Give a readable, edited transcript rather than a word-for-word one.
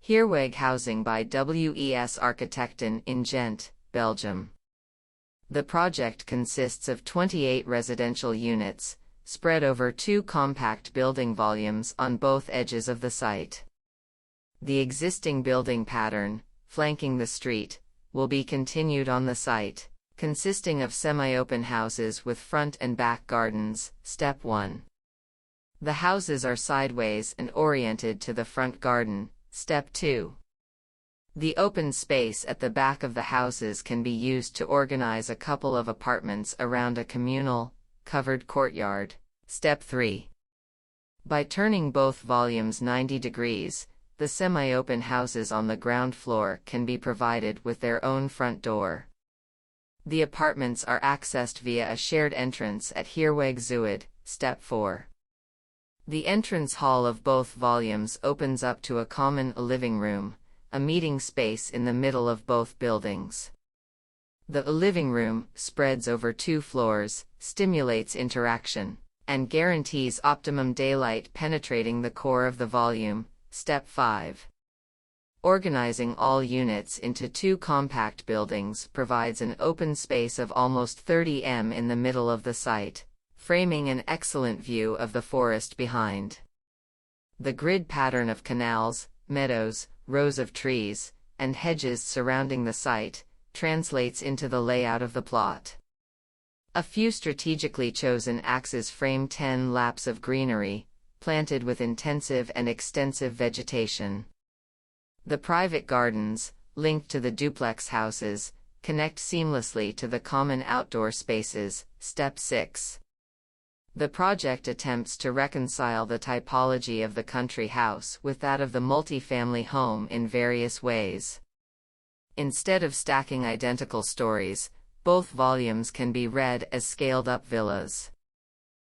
Heerweg housing by WES Architecten in Ghent, Belgium. The project consists of 28 residential units, spread over 2 compact building volumes on both edges of the site. The existing building pattern, flanking the street, will be continued on the site, consisting of semi-open houses with front and back gardens. Step 1. The houses are sideways and oriented to the front garden. Step 2. The open space at the back of the houses can be used to organize a couple of apartments around a communal, covered courtyard. Step 3. By turning both volumes 90 degrees, the semi-open houses on the ground floor can be provided with their own front door. The apartments are accessed via a shared entrance at Heerweg Zuid. Step 4. The entrance hall of both volumes opens up to a common living room, a meeting space in the middle of both buildings. The living room spreads over 2 floors, stimulates interaction, and guarantees optimum daylight penetrating the core of the volume. Step 5. Organizing all units into 2 compact buildings provides an open space of almost 30 m in the middle of the site, framing an excellent view of the forest behind. The grid pattern of canals, meadows, rows of trees, and hedges surrounding the site translates into the layout of the plot. A few strategically chosen axes frame 10 laps of greenery, planted with intensive and extensive vegetation. The private gardens, linked to the duplex houses, connect seamlessly to the common outdoor spaces. Step 6. The project attempts to reconcile the typology of the country house with that of the multi-family home in various ways. Instead of stacking identical stories, both volumes can be read as scaled-up villas.